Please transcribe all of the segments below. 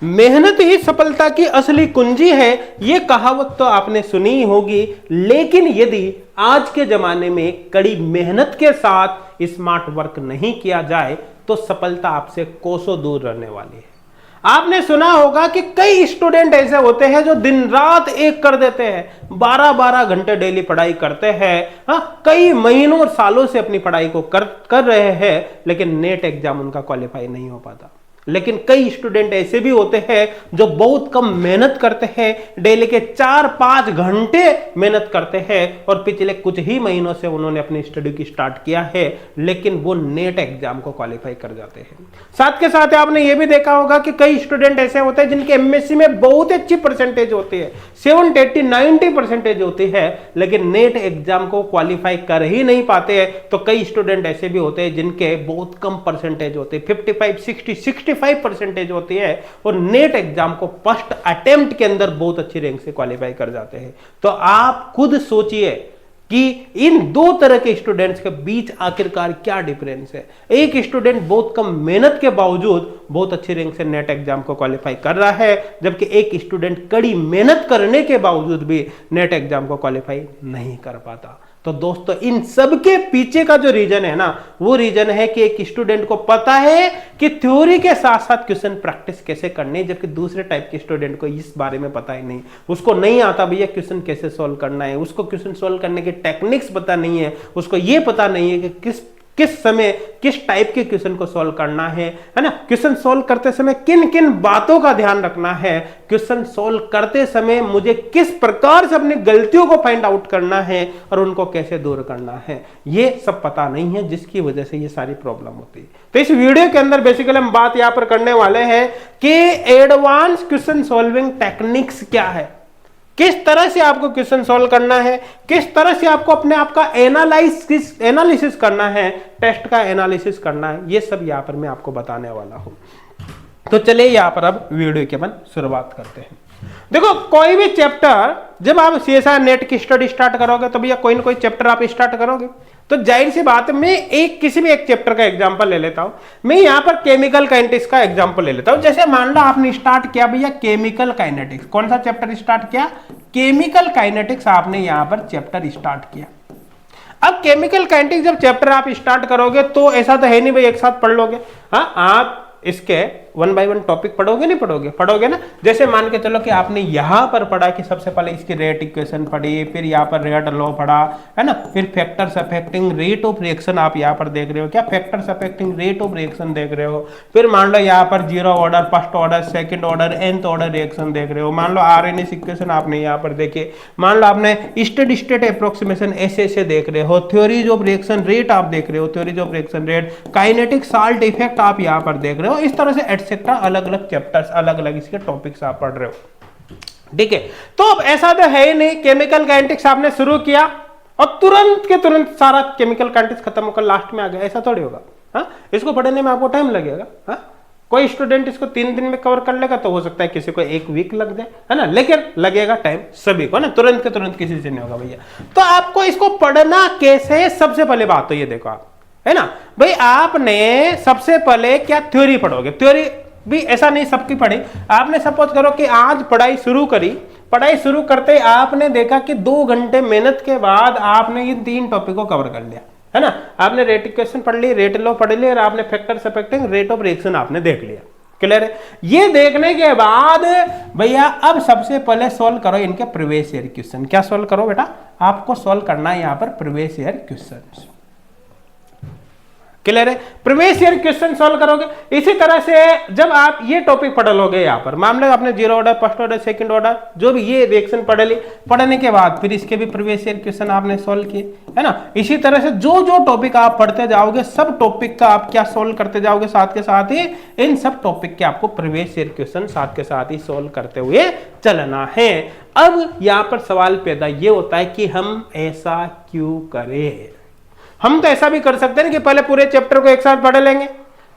मेहनत ही सफलता की असली कुंजी है, यह कहावत तो आपने सुनी ही होगी। लेकिन यदि आज के जमाने में कड़ी मेहनत के साथ स्मार्ट वर्क नहीं किया जाए तो सफलता आपसे कोसों दूर रहने वाली है। आपने सुना होगा कि कई स्टूडेंट ऐसे होते हैं जो दिन रात एक कर देते हैं, 12-12 घंटे डेली पढ़ाई करते हैं, कई महीनों और सालों से अपनी पढ़ाई को कर रहे हैं, लेकिन नेट एग्जाम उनका क्वालिफाई नहीं हो पाता। लेकिन कई स्टूडेंट ऐसे भी होते हैं जो बहुत कम मेहनत करते हैं, डेली के 4-5 घंटे मेहनत करते हैं और पिछले कुछ ही महीनों से उन्होंने अपनी स्टडी की स्टार्ट किया है, लेकिन वो नेट एग्जाम को क्वालिफाई कर जाते हैं। साथ के साथ आपने ये भी देखा होगा कि कई स्टूडेंट ऐसे होते हैं जिनके एमएससी में बहुत अच्छी परसेंटेज होती है, 70, 80, 90 परसेंटेज होती है, लेकिन नेट एग्जाम को क्वालिफाई कर ही नहीं पाते हैं। तो कई स्टूडेंट ऐसे भी होते हैं जिनके बहुत कम परसेंटेज होते हैं, 55, 60, 65 परसेंटेज होती है और नेट एग्जाम को फर्स्ट अटेम्प्ट के अंदर बहुत अच्छी रैंक से क्वालिफाई कर जाते हैं। तो आप खुद सोचिए कि इन दो तरह के स्टूडेंट्स के बीच आखिरकार क्या डिफरेंस है। एक स्टूडेंट बहुत कम मेहनत के बावजूद बहुत अच्छी रैंक से नेट एग्जाम को क्वालिफाई कर रहा है, जबकि एक स्टूडेंट कड़ी मेहनत करने के बावजूद भी नेट एग्जाम को क्वालिफाई नहीं कर पाता। तो दोस्तों, इन सब के पीछे का जो रीजन है ना, वो रीजन है कि एक स्टूडेंट को पता है कि थ्योरी के साथ साथ क्वेश्चन प्रैक्टिस कैसे करनी है, जबकि दूसरे टाइप के स्टूडेंट को इस बारे में पता ही नहीं। उसको नहीं आता भैया क्वेश्चन कैसे सॉल्व करना है, उसको क्वेश्चन सॉल्व करने के टेक्निक्स पता नहीं है, उसको ये पता नहीं है कि किस समय किस टाइप के क्वेश्चन को सॉल्व करना है ना। क्वेश्चन सॉल्व करते समय किन किन बातों का ध्यान रखना है, क्वेश्चन सॉल्व करते समय मुझे किस प्रकार से अपनी गलतियों को फाइंड आउट करना है और उनको कैसे दूर करना है, ये सब पता नहीं है, जिसकी वजह से ये सारी प्रॉब्लम होती है। तो इस वीडियो के अंदर बेसिकली हम बात यहां पर करने वाले हैं कि एडवांस क्वेश्चन सॉल्विंग टेक्निक्स क्या है, किस तरह से आपको क्वेश्चन सॉल्व करना है, किस तरह से आपको अपने आप का एनालिसिस करना है, टेस्ट का एनालिसिस करना है, ये सब यहां पर मैं आपको बताने वाला हूं। तो चलिए यहां पर अब वीडियो की अपन शुरुआत करते हैं। देखो, कोई भी चैप्टर जब आप सीएसआई नेट की स्टडी स्टार्ट करोगे तो भैया कोई ना कोई चैप्टर आप स्टार्ट करोगे, तो जाहिर सी बात है मैं किसी भी एक चैप्टर का एग्जांपल ले लेता हूं। मैं यहां पर केमिकल काइनेटिक्स का एग्जांपल ले लेता हूं। जैसे मान लो आपने स्टार्ट किया भैया केमिकल काइनेटिक्स, कौन सा चैप्टर स्टार्ट किया, केमिकल काइनेटिक्स आपने यहां पर चैप्टर स्टार्ट किया। अब केमिकल काइनेटिक्स जब चैप्टर आप स्टार्ट करोगे तो ऐसा तो है नहीं भाई एक साथ पढ़ लोगे, आप इसके 1 बाय 1 टॉपिक पढ़ोगे, नहीं पढ़ोगे ना। जैसे मान के चलो कि आपने यहां पर पढ़ा कि सबसे पहले इसकी रेट इक्वेशन पढ़ी, फिर यहाँ पर रेट लॉ पढ़ा, है ना, फिर factors affecting rate of reaction आप यहाँ पर देख रहे हो, क्या factors affecting rate of reaction देख रहे हो। फिर मान लो यहाँ पर 0 order, first order, second order, nth order reaction देख रहे हो। मान लो आरएनएस इक्वेशन आपने यहाँ पर देखे, मान लो आपने स्टेडी स्टेट अप्रोक्सीमेशन ऐसे देख रहे हो, थ्योरीज ऑफ रिएक्शन रेट आप देख रहे हो, theories of reaction rate, kinetic salt effect आप यहाँ पर देख रहे हो। इस तरह से एटसेट्रा अलग अलग चैप्टर्स, अलग अलग इसके टॉपिक्स आप पढ़ रहे हो, ठीक है। तो अब ऐसा तो है ही नहीं, केमिकल काइनेटिक्स आपने शुरू किया और तुरंत के तुरंत सारा केमिकल काइनेटिक्स खत्म होकर लास्ट में आ गया, ऐसा थोड़ी होगा। इसको पढ़ने में आपको टाइम लगेगा। कोई स्टूडेंट इसको 3 दिन में कवर कर लेगा तो हो सकता है किसी को 1 वीक लग जाए, है ना, लेकिन लगेगा टाइम सभी को ना, तुरंत के तुरंत किसी से नहीं होगा भैया। तो आपको इसको पढ़ना कैसे, सबसे पहले बात तो ये देखो आप, है ना भाई, आपने सबसे पहले क्या थ्योरी पढ़ोगे। थ्योरी भी ऐसा नहीं सबकी पढ़ी, आपने सपोज करो कि आज पढ़ाई शुरू करी, पढ़ाई शुरू करते आपने देखा कि 2 घंटे मेहनत के बाद आपने इन 3 टॉपिक को कवर कर लिया, है ना। आपने रेट इक्वेशन पढ़ ली, रेट लॉ पढ़ ली और आपने factors affecting rate of reaction आपने देख लिया। क्लियर है। ये देखने के बाद भैया अब सबसे पहले सॉल्व करो इनके प्रीवियस ईयर क्वेश्चन। क्या सॉल्व करो बेटा, आपको सॉल्व करना है यहाँ पर प्रीवियस ईयर क्वेश्चन। क्लियर है, प्रीवियस ईयर क्वेश्चन सॉल्व करोगे। इसी तरह से जब आप ये टॉपिक पढ़ लोगे, यहाँ पर मान लो आपने 0 order, first order, second order, जो भी ये रिएक्शन पढ़ ली, पढ़ने के बाद फिर इसके भी प्रीवियस ईयर क्वेश्चन आपने सॉल्व किए, है ना। इसी तरह से जो जो टॉपिक आप पढ़ते जाओगे सब टॉपिक का आप क्या सॉल्व करते जाओगे, साथ के साथ ही इन सब टॉपिक के आपको प्रीवियस ईयर क्वेश्चन साथ के साथ ही सॉल्व करते हुए चलना है। अब यहाँ पर सवाल पैदा ये होता है कि हम ऐसा क्यों करें। हम तो ऐसा भी कर सकते हैं कि पहले पूरे चैप्टर को एक साथ पढ़ लेंगे,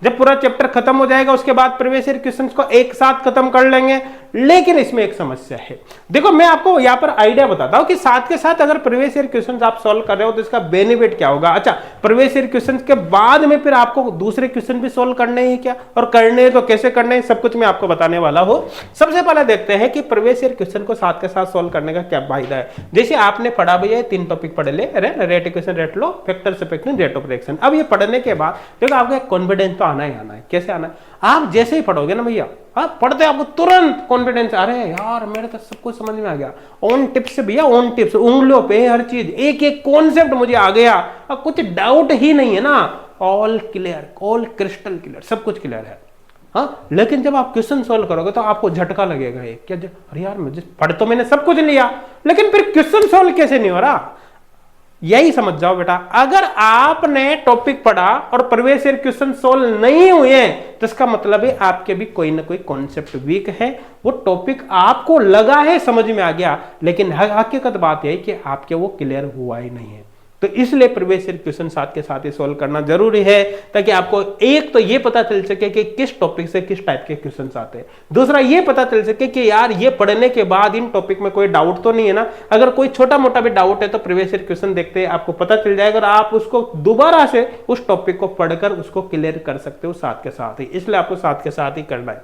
जब पूरा चैप्टर खत्म हो जाएगा उसके बाद प्रीवियस ईयर क्वेश्चंस को एक साथ खत्म कर लेंगे। लेकिन इसमें एक समस्या है, देखो मैं आपको यहां पर आइडिया बताता हूं कि साथ के साथ अगर प्रीवियस ईयर क्वेश्चंस आप सॉल्व कर रहे हो तो इसका बेनिफिट क्या होगा। अच्छा, प्रीवियस ईयर क्वेश्चंस के बाद में फिर आपको दूसरे क्वेश्चन भी सॉल्व करने हैं क्या, और करने हैं तो कैसे करने हैं, सब कुछ मैं आपको बताने वाला हूं। सबसे पहले देखते हैं कि प्रीवियस ईयर क्वेश्चन को साथ के साथ सॉल्व करने का क्या फायदा है। जैसे आपने पढ़ा भैया 3 टॉपिक पढ़ ले, rate equation, rate law, factors effect, rate of reaction. अब ये पढ़ने के बाद देखो आपको एक कॉन्फिडेंस तो आना ही आना है। कैसे आना है, आप जैसे ही पढ़ोगे ना भैया, आप पढ़ते आपको तुरंत कॉन्फिडेंस, अरे यार मेरे तो सब कुछ समझ में आ गया, ऑन टिप्स से भैया, ऑन टिप्स, उंगलियों पे हर चीज, एक एक कॉन्सेप्ट मुझे आ गया, अब कुछ डाउट ही नहीं है ना, all clear, all crystal clear, सब कुछ क्लियर है। हाँ, लेकिन जब आप क्वेश्चन सॉल्व करोगे तो आपको झटका लगेगा, ये क्या, अरे यार मुझे पढ़ तो मैंने सब कुछ लिया लेकिन फिर क्वेश्चन सॉल्व कैसे नहीं हो रहा। यही समझ जाओ बेटा, अगर आपने टॉपिक पढ़ा और प्रीवियस ईयर क्वेश्चन सॉल्व नहीं हुए तो इसका मतलब है आपके भी कोई ना कोई कॉन्सेप्ट वीक है। वो टॉपिक आपको लगा है समझ में आ गया, लेकिन हकीकत बात यह है कि आपके वो क्लियर हुआ ही नहीं है। तो इसलिए प्रीवियस ईयर क्वेश्चन साथ के साथ ही सॉल्व करना जरूरी है, ताकि आपको एक तो ये पता चल सके कि किस टॉपिक से किस टाइप के क्वेश्चंस आते हैं, दूसरा ये पता चल सके कि यार ये पढ़ने के बाद इन टॉपिक में कोई डाउट तो नहीं है ना। अगर कोई छोटा मोटा भी डाउट है तो प्रीवियस ईयर क्वेश्चन देखते हैं आपको पता चल जाएगा और आप उसको दोबारा से उस टॉपिक को पढ़कर उसको क्लियर कर सकते हो साथ के साथ ही। इसलिए आपको साथ के साथ ही करना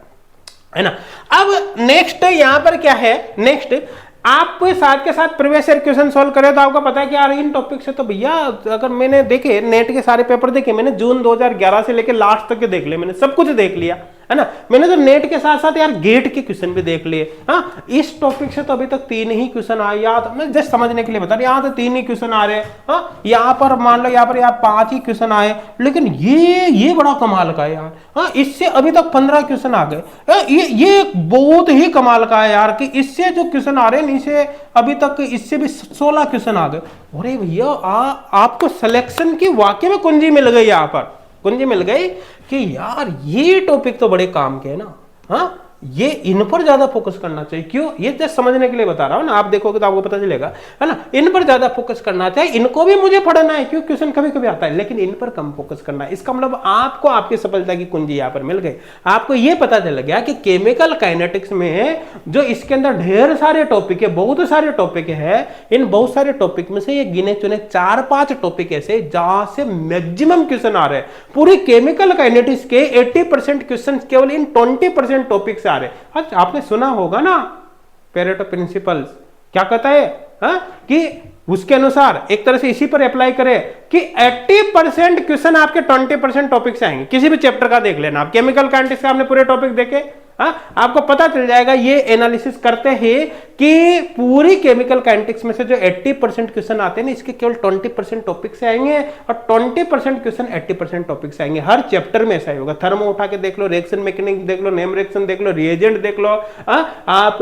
है ना। अब नेक्स्ट यहां पर क्या है, नेक्स्ट आप साथ के साथ प्रीवियस ईयर क्वेश्चन सॉल्व करें तो आपको पता है कि यार इन टॉपिक से तो भैया, अगर मैंने देखे नेट के सारे पेपर देखे, मैंने जून 2011 से लेकर लास्ट तक के देख लिए, मैंने सब कुछ देख लिया है ना। मैंने तो नेट के साथ साथ यार गेट के क्वेश्चन भी देख लिए। हाँ, इस टॉपिक से तो अभी तक 3 ही क्वेश्चन आए, याद मैं जस्ट समझने के लिए बता रहा, यहाँ तो 3 ही क्वेश्चन आ रहे हैं। हाँ, यहाँ पर मान लो यहाँ पर 5 ही क्वेश्चन आए, लेकिन ये बड़ा कमाल का है यार। हाँ, इससे अभी तक 15 क्वेश्चन आ गए। ये बहुत ही कमाल का है यार कि इससे जो क्वेश्चन आ रहे हैं इसे अभी तक इससे भी 16 क्वेश्चन आ गए। अरे भैया, आपको सिलेक्शन की वाकई में कुंजी मिल गई, यहाँ पर कुंजी मिल गई कि यार ये टॉपिक तो बड़े काम के है ना। हाँ, ये इन पर ज्यादा फोकस करना चाहिए। क्यों, ये जस्ट समझने के लिए बता रहा हूं ना, आप देखोगे तो आपको पता चलेगा है ना। इन पर ज्यादा फोकस करना चाहिए, इनको भी मुझे पढ़ना है क्यों, क्वेश्चन कभी कभी आता है, लेकिन इन पर कम फोकस करना है। इसका मतलब आपको आपकी सफलता की कुंजी यहां पर मिल गई। आपको ये पता चल गया कि केमिकल काइनेटिक्स में जो इसके अंदर ढेर सारे टॉपिक है, बहुत सारे टॉपिक है, इन बहुत सारे टॉपिक में से ये गिने चुने 4-5 टॉपिक ऐसे जहां से मैक्सिमम क्वेश्चन आ रहे हैं। पूरी केमिकल काइनेटिक्स के 80% क्वेश्चन केवल इन 20% टॉपिक से आ रहे। अच्छा, आपने सुना होगा ना पेरेटो प्रिंसिपल्स, क्या कहता है कि उसके अनुसार एक तरह से इसी पर अप्लाई करें कि 80% क्वेश्चन आपके 20% टॉपिक से आएंगे। किसी भी चैप्टर का देख लेना आप, केमिकल काइनेटिक्स का आपने पूरे टॉपिक देखे, आपको पता चल जाएगा। ये एनालिसिस करते हैं कि पूरी केमिकल काइनेटिक्स में से जो 80% क्वेश्चन आते हैं ना, इसके केवल 20% टॉपिक से आएंगे और 20% क्वेश्चन 80% टॉपिक से आएंगे। हर चैप्टर में ऐसा ही होगा। थर्मो उठा के देख लो, रिएक्शन मैकेनिक्स देख लो, नेम रिएक्शन देख लो, रिएजेंट देख लो, आप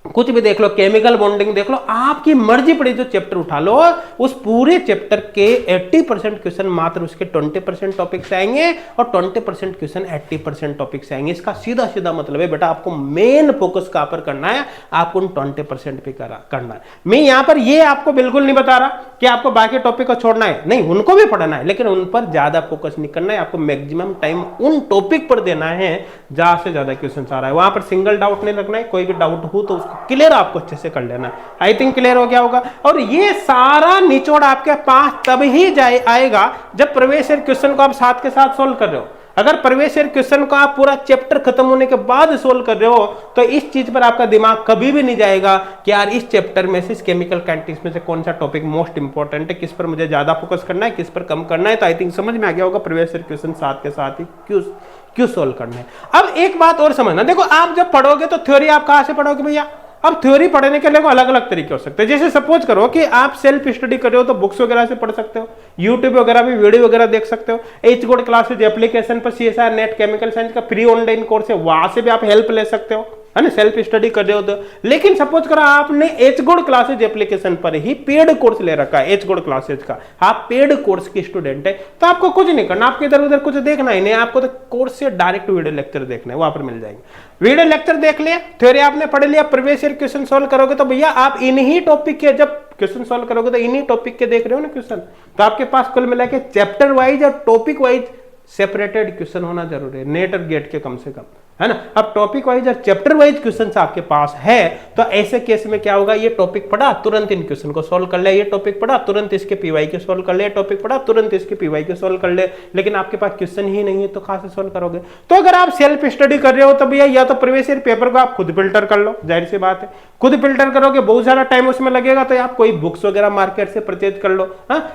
कुछ भी देख लो, केमिकल बॉन्डिंग देख लो, आपकी मर्जी पड़ी जो चैप्टर उठा लो, उस पूरे चैप्टर के 80% क्वेश्चन मात्र उसके 20% टॉपिक से आएंगे और 20% क्वेश्चन 80% टॉपिक से आएंगे। इसका सीधा सीधा मतलब है बेटा, आपको मेन फोकस कहां पर करना है, आपको उन 20% पे करना है। मैं यहां पर ये आपको बिल्कुल नहीं बता रहा कि आपको बाकी टॉपिक को छोड़ना है, नहीं, उनको भी पढ़ना है, लेकिन उन पर ज्यादा फोकस नहीं करना है। आपको मैक्सिमम टाइम उन टॉपिक पर देना है जहां से ज्यादा क्वेश्चन आ रहा है। वहां पर सिंगल डाउट नहीं रखना है, कोई भी डाउट हो तो क्लियर आपको अच्छे से कर लेना। आई थिंक क्लियर हो गया होगा। और ये सारा निचोड़ आपके पास तब ही आएगा जब प्रीवियस ईयर क्वेश्चन को आप साथ के साथ सोल्व कर रहे हो। अगर प्रीवियस ईयर क्वेश्चन को आप पूरा चैप्टर खत्म होने के बाद सोल्व कर रहे हो तो इस चीज पर आपका दिमाग कभी भी नहीं जाएगा कि यार इस चैप्टर में से, इस केमिकल काइनेटिक्स में से कौन सा टॉपिक मोस्ट इंपॉर्टेंट है, किस पर मुझे ज्यादा फोकस करना है, किस पर कम करना है। तो आई थिंक समझ में आ गया होगा प्रीवियस ईयर क्वेश्चन साथ के साथ ही क्यों सोल्व करना है। अब एक बात और समझना, देखो आप जब पढ़ोगे तो थ्योरी आप कहां से पढ़ोगे भैया। अब थ्योरी पढ़ने के लिए अलग अलग तरीके हो सकते हैं। जैसे सपोज करो कि आप सेल्फ स्टडी कर रहे हो तो बुक्स वगैरह से पढ़ सकते हो, यूट्यूब वगैरह भी वीडियो वगैरह देख सकते हो। एच गोल्ड क्लासेज एप्लीकेशन पर CSIR नेट केमिकल साइंस का फ्री ऑनलाइन कोर्स है, वहां से भी आप हेल्प ले सकते हो, है ना, सेल्फ स्टडी कर रहे हो तो। लेकिन सपोज करो आपने एच गोल्ड क्लासेज एप्लीकेशन पर ही पेड कोर्स ले रखा है, एच गोल्ड क्लासेज का, आप पेड कोर्स की स्टूडेंट है, तो आपको कुछ नहीं करना, आपको इधर उधर कुछ देखना ही नहीं, आपको तो कोर्स से डायरेक्ट वीडियो लेक्चर देखना है, वहां पर मिल जाएंगे। वीडियो लेक्चर देख लिया, थ्योरी आपने पढ़ लिया, प्रीवियस ईयर क्वेश्चन सॉल्व करोगे तो भैया आप इन्हीं टॉपिक के, जब क्वेश्चन सॉल्व करोगे तो इन्हीं टॉपिक के देख रहे हो ना क्वेश्चन, तो आपके पास कुल मिला के चैप्टर वाइज और टॉपिक वाइज सेपरेटेड क्वेश्चन होना जरूरी है, नेट और गेट के कम से कम, है ना। अब टॉपिक वाइज और चैप्टर वाइज क्वेश्चन आपके पास है तो ऐसे केस में क्या होगा, ये टॉपिक पढ़ा तुरंत इन क्वेश्चन को सॉल्व कर ले, ये टॉपिक पढ़ा तुरंत इसके पीवाई के सॉल्व कर ले, टॉपिक पढ़ा तुरंत इसके पीवाई के सॉल्व कर ले, लेकिन आपके पास क्वेश्चन ही नहीं है तो कहां से सॉल्व करोगे। तो अगर आप सेल्फ स्टडी कर रहे हो तो भैया या तो प्रीवियस ईयर पेपर को आप खुद फिल्टर कर लो, जाहिर सी बात है, खुद फिल्टर करोगे बहुत सारा टाइम उसमें लगेगा, तो आप कोई बुक्स वगैरह मार्केट से परचेज कर लो,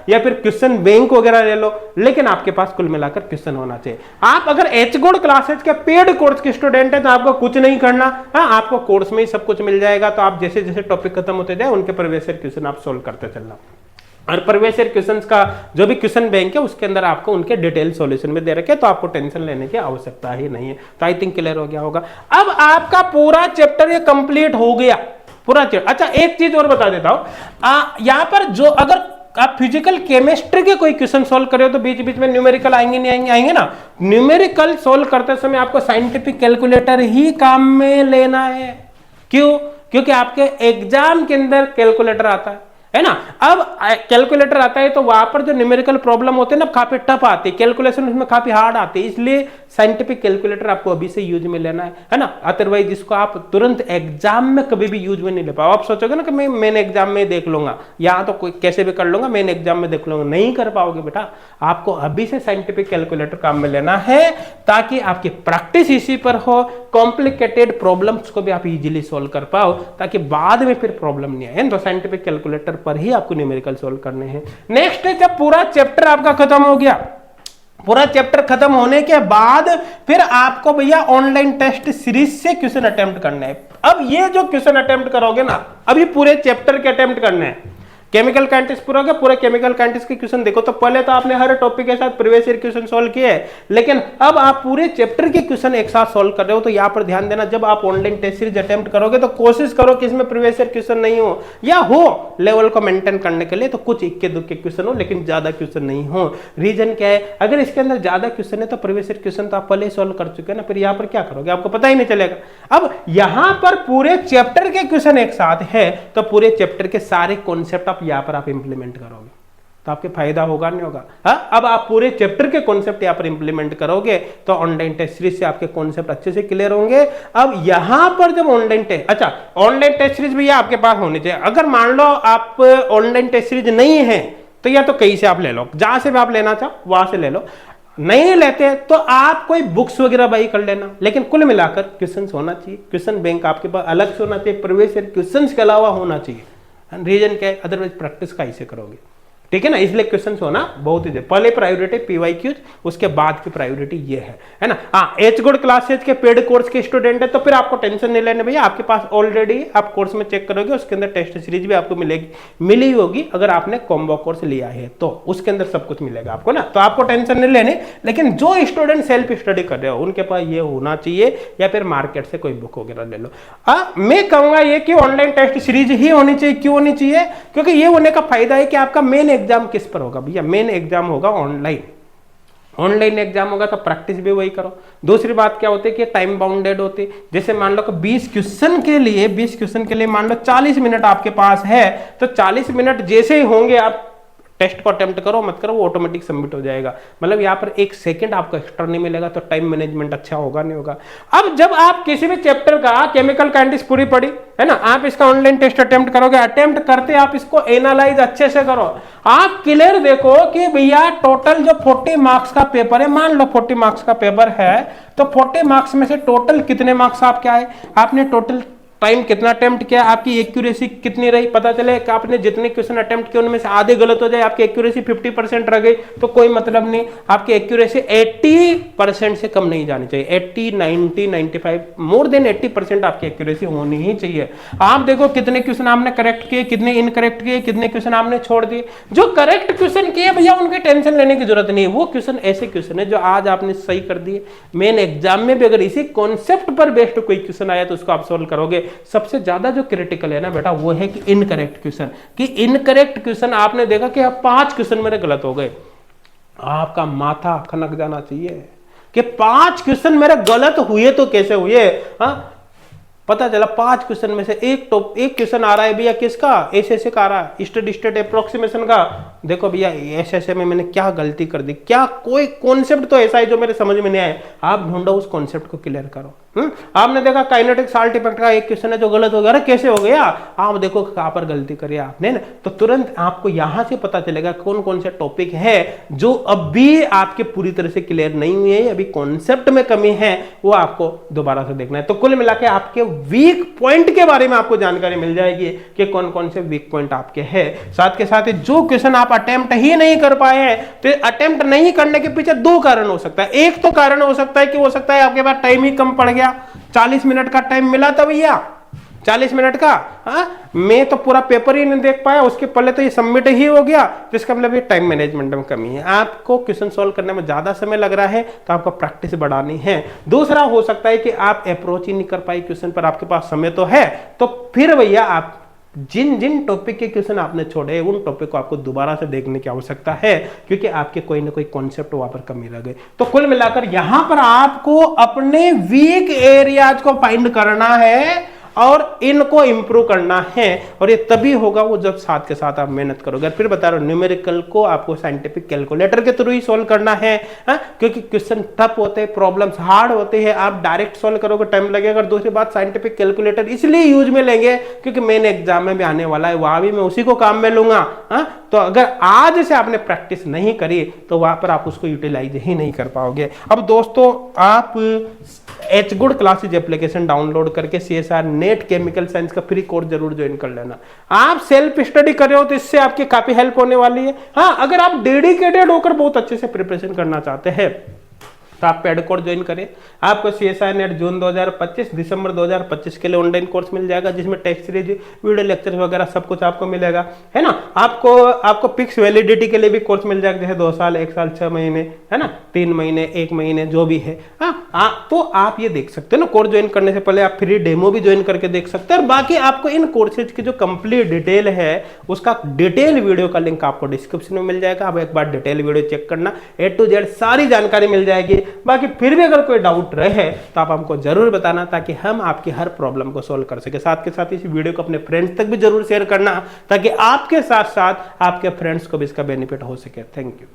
या फिर क्वेश्चन बैंक वगैरह ले लो, लेकिन आपके पास कुल मिलाकर क्वेश्चन होना चाहिए। आप अगर एच गोल्ड क्लासेज के पेड कोर्स के स्टूडेंट है तो आपको कुछ नहीं करना, आपको कोर्स में ही सब कुछ मिल जाएगा, तो आप जैसे जैसे टॉपिक खत्म होते जाए उनके प्रीवियस ईयर क्वेश्चन आप सोल्व करते चलना, और प्रीवियस ईयर क्वेश्चंस का जो भी क्वेश्चन बैंक है उसके अंदर आपको उनके डिटेल सॉल्यूशन में दे रखे, तो आपको टेंशन लेने की आवश्यकता ही नहीं है। तो आई थिंक क्लियर हो गया होगा। अब आपका पूरा चैप्टर ये कंप्लीट हो गया, पूरा चैप्टर। अच्छा एक चीज और बता देता हूं, यहां पर जो अगर आप फिजिकल केमिस्ट्री के कोई क्वेश्चन सॉल्व करे हो तो बीच बीच में न्यूमेरिकल आएंगे नहीं आएंगे, आएंगे ना। न्यूमेरिकल सॉल्व करते समय आपको साइंटिफिक कैलकुलेटर ही काम में लेना है। क्यों? क्योंकि आपके एग्जाम के अंदर कैलकुलेटर आता है ना। अब कैलकुलेटर आता है तो वहां पर जो न्यूमेरिकल प्रॉब्लम होते हैं ना काफी टफ आती है, कैलकुलेशन उसमें काफी हार्ड आती है, इसलिए साइंटिफिक कैलकुलेटर आपको अभी से यूज में लेना है ना। अदरवाइज इसको आप तुरंत एग्जाम में कभी भी यूज में नहीं ले पाओ। आप सोचोगे ना कि मैं मेन एग्जाम में देख लूंगा, यहां तो कोई कैसे भी कर लूंगा, मेन एग्जाम में देख लूंगा, नहीं कर पाओगे बेटा। आपको अभी से साइंटिफिक कैलकुलेटर काम में लेना है ताकि आपकी प्रैक्टिस इसी पर हो, कॉम्प्लिकेटेड प्रॉब्लम्स को भी आप इजीली सॉल्व कर पाओ, ताकि बाद में फिर प्रॉब्लम नहीं आए। तो साइंटिफिक कैलकुलेटर पर ही आपको न्यूमेरिकल सॉल्व करने हैं। नेक्स्ट है जब पूरा चैप्टर आपका खत्म हो गया, पूरा चैप्टर खत्म होने के बाद फिर आपको भैया ऑनलाइन टेस्ट सीरीज से क्वेश्चन अटेम्प्ट करने हैं। अब ये जो क्वेश्चन अटेम्प्ट करोगे ना, अभी पूरे चैप्टर के अटेम्प्ट करने हैं। केमिकल काइनेटिक्स पूरा हो गया, पूरे केमिकल काइनेटिक्स के क्वेश्चन देखो। तो पहले तो आपने हर टॉपिक के साथ प्रीवियस ईयर क्वेश्चन सॉल्व किए, लेकिन अब आप पूरे चैप्टर के क्वेश्चन एक साथ सॉल्व कर रहे हो। तो यहां पर ध्यान देना, जब आप ऑनलाइन टेस्ट सीरीज अटेम्प्ट करोगे तो कोशिश करो कि इसमें प्रीवियस ईयर क्वेश्चन नहीं हो, या हो लेवल को मेंटेन करने के लिए तो कुछ इक्के दुक्के क्वेश्चन हो, लेकिन ज्यादा क्वेश्चन नहीं हो। रीजन क्या है, अगर इसके अंदर ज्यादा क्वेश्चन है तो प्रीवियस ईयर क्वेश्चन तो आप पहले सॉल्व कर चुके हैं ना, फिर यहाँ पर क्या करोगे आपको पता ही नहीं चलेगा। अब यहां पर पूरे चैप्टर के क्वेश्चन एक साथ है तो पूरे चैप्टर के सारे कॉन्सेप्ट आप यहां पर आप इंप्लीमेंट करोगे तो आपके फायदा होगा नहीं होगा। अब आप पूरे चैप्टर के कॉन्सेप्ट यहां पर इंप्लीमेंट करोगे तो ऑनलाइन टेस्ट सीरीज से आपके कॉन्सेप्ट अच्छे से क्लियर होंगे। अब यहां पर जब ऑनलाइन टेस्ट, अच्छा ऑनलाइन टेस्ट सीरीज भी आपके पास होनी चाहिए। अगर मान लो आप ऑनलाइन टेस्ट सीरीज नहीं है तो या तो कहीं से आप ले लो, जहां से भी आप लेना चाहो वहां से ले लो, नहीं लेते तो आप कोई बुक्स वगैरह बाई कर लेना। लेकिन कुल मिलाकर क्वेश्चंस होना चाहिए, क्वेश्चन बैंक आपके पास अलग से होना चाहिए, प्रीवियस ईयर क्वेश्चंस के अलावा होना चाहिए। रीजन क्या है, अदरवाइज प्रैक्टिस कैसे करोगे, ठीक है ना। इसलिए क्वेश्चंस होना बहुत ही, पहले प्रायोरिटी पीवाईक्यूज, उसके बाद की प्रायोरिटी ये है ना। हाँ, एच गोल्ड क्लासेज के पेड कोर्स के स्टूडेंट है तो फिर आपको टेंशन नहीं लेने भैया, आपके पास ऑलरेडी आप कोर्स में चेक करोगे उसके अंदर टेस्ट सीरीज भी आपको मिली होगी। अगर आपने कॉम्बो कोर्स लिया है तो उसके अंदर सब कुछ मिलेगा आपको ना, तो आपको टेंशन नहीं लेने। लेकिन जो स्टूडेंट सेल्फ स्टडी कर रहे हो उनके पास ये होना चाहिए, या फिर मार्केट से कोई बुक वगैरह ले लो। मैं कहूंगा ये कि ऑनलाइन टेस्ट सीरीज ही होनी चाहिए। क्यों होनी चाहिए? क्योंकि ये होने का फायदा है कि आपका मेन एग्जाम किस पर होगा भैया, मेन एग्जाम होगा ऑनलाइन। ऑनलाइन एग्जाम होगा तो प्रैक्टिस भी वही करो। दूसरी बात क्या होती है कि टाइम बाउंडेड होती है। जैसे मान लो कि 20 क्वेश्चन के लिए मान लो 40 मिनट आपके पास है, तो 40 मिनट जैसे ही होंगे आप टेस्ट को अटेम्प्ट करो मत करो वो ऑटोमेटिक सबमिट हो जाएगा। मतलब यहाँ पर 1 सेकंड आपको एक्स्ट्रा नहीं मिलेगा, तो टाइम मैनेजमेंट अच्छा होगा नहीं होगा। अब जब आप किसी भी चैप्टर का केमिकल काइनेटिक्स पूरी पढ़ी है ना, आप इसका ऑनलाइन टेस्ट अटेम्प्ट करोगे, अटेम्प्ट करते आप इसको एनालाइज अच्छे से करो। आप क्लियर देखो कि भैया टोटल जो 40 मार्क्स का पेपर है, मान लो 40 मार्क्स का पेपर है, तो 40 मार्क्स में से टोटल कितने मार्क्स आपके आए, आपने टोटल टाइम कितना अटेम्प्ट किया, आपकी एक्यूरेसी कितनी रही। पता चले कि आपने जितने क्वेश्चन अटेम्प्ट किए उनमें से आधे गलत हो जाए, आपकी एक्यूरेसी 50% रह गई तो कोई मतलब नहीं। आपकी एक्यूरेसी 80% से कम नहीं जानी चाहिए, 80, 90, 95, मोर देन 80% आपकी एक्यूरेसी होनी ही चाहिए। आप देखो कितने क्वेश्चन आपने करेक्ट किए, कितने इनकरेक्ट किए, कितने क्वेश्चन आपने छोड़ दिए। जो करेक्ट क्वेश्चन किए भैया उनकी टेंशन लेने की जरूरत नहीं है। वो क्वेश्चन ऐसे क्वेश्चन है जो आज आपने सही कर दिए, मेन एग्जाम में भी अगर इसी कॉन्सेप्ट पर बेस्ड कोई क्वेश्चन आया तो उसको आप सोल्व करोगे। सबसे ज्यादा जो क्रिटिकल है ना बेटा वो है कि इनकरेक्ट क्वेश्चन, कि इनकरेक्ट क्वेश्चन आपने देखा कि 5 क्वेश्चन मेरे गलत हो गए, आपका माथा खनक जाना चाहिए कि 5 क्वेश्चन मेरे गलत हुए तो कैसे हुए। पता चला 5 क्वेश्चन में से एक क्वेश्चन आ रहा है भैया किसका, एसएसए का आ रहा है, स्टेडी स्टेट अप्रोक्सीमेशन का। देखो भैया एसएसए में मैंने क्या गलती कर दी, क्या कोई कॉन्सेप्ट तो ऐसा है जो मेरे समझ में नहीं आया, आप ढूंढो उस कॉन्सेप्ट को क्लियर करो। आपने देखा काइनेटिक साल्ट इफेक्ट का एक क्वेश्चन है जो गलत हो गया, अरे कैसे हो गया, आप देखो कहां पर गलती करी आपने ना, तो तुरंत आपको यहां से पता चलेगा कौन कौन से टॉपिक है जो अभी आपके पूरी तरह से क्लियर नहीं हुए हैं, अभी कॉन्सेप्ट में कमी है, वो आपको दोबारा से देखना है। तो कुल मिला के आपके वीक पॉइंट के बारे में आपको जानकारी मिल जाएगी कि कौन कौन से वीक पॉइंट आपके हैं। साथ के साथ जो क्वेश्चन आप अटेम्प्ट ही नहीं कर पाए हैं, तो अटेम्प्ट नहीं करने के पीछे 2 कारण हो सकता है। एक तो कारण हो सकता है कि हो सकता है आपके पास टाइम ही कम पड़ गया, 40 मिनट का टाइम मिला था भैया, 40 मिनट का, मैं तो पूरा पेपर ही नहीं देख पाया, उसके पहले तो ये सबमिट ही हो गया, तो इसका मतलब ये टाइम मैनेजमेंट में कमी है। आपको क्वेश्चन सॉल्व करने में ज्यादा समय लग रहा है, तो आपको प्रैक्टिस बढ़ानी है। दूसरा हो सकता है कि आप अप्रोच ही नहीं कर पाए क्वेश्चन पर, आपके पास समय तो है, तो फिर भैया आप जिन जिन टॉपिक के क्वेश्चन आपने छोड़े उन टॉपिक को आपको दोबारा से देखने की आवश्यकता है, क्योंकि आपके कोई ना कोई कॉन्सेप्ट वहां पर कमी रह गई। तो कुल मिलाकर यहां पर आपको अपने वीक एरियाज को फाइंड करना है और इनको इंप्रूव करना है, और ये तभी होगा वो जब साथ के साथ आप मेहनत करोगे। फिर बता रहा हूं, न्यूमेरिकल को आपको साइंटिफिक कैलकुलेटर के थ्रू ही सॉल्व करना है, क्योंकि क्वेश्चन टफ होते हैं, प्रॉब्लम्स हार्ड होते हैं, आप डायरेक्ट सॉल्व करोगे टाइम लगेगा। दूसरी बात, साइंटिफिक कैलकुलेटर इसलिए यूज में लेंगे क्योंकि मेन एग्जाम में भी आने वाला है, वहां भी मैं उसी को काम में लूंगा। तो अगर आज से आपने प्रैक्टिस नहीं करी तो वहां पर आप उसको यूटिलाइज ही नहीं कर पाओगे। अब दोस्तों, आप H good classes application download करके CSR नेट केमिकल साइंस का फ्री कोर्स जरूर ज्वाइन कर लेना। आप सेल्फ स्टडी कर रहे हो तो इससे आपकी काफी हेल्प होने वाली है। हाँ, अगर आप डेडिकेटेड होकर बहुत अच्छे से प्रिपरेशन करना चाहते हैं तो आप पेड कोर्स ज्वाइन करें। आपको CSR नेट जून 2025 दिसंबर 2025 के लिए ऑनलाइन कोर्स मिल जाएगा, जिसमें टेस्ट सीरीज, वीडियो लेक्चर वगैरह सब कुछ आपको मिलेगा, है ना। आपको फिक्स वैलिडिटी के लिए भी कोर्स मिल जाएगा, जैसे 2 साल, 1 साल, 6 महीने, है ना, 3 महीने, 1 महीने, जो भी है। तो आप ये देख सकते हो ना, कोर्स ज्वाइन करने से पहले आप फ्री डेमो भी ज्वाइन करके देख सकते हैं। और बाकी आपको इन कोर्सेज की जो कंप्लीट डिटेल है उसका डिटेल वीडियो का लिंक आपको डिस्क्रिप्शन में मिल जाएगा। आप एक बार डिटेल वीडियो चेक करना, A to Z सारी जानकारी मिल जाएगी। बाकी फिर भी अगर कोई डाउट रहे तो आप हमको जरूर बताना, ताकि हम आपकी हर प्रॉब्लम को सॉल्व कर सके। साथ के साथ इस वीडियो को अपने फ्रेंड्स तक भी जरूर शेयर करना, ताकि आपके साथ साथ आपके फ्रेंड्स को भी इसका बेनिफिट हो सके। Thank you.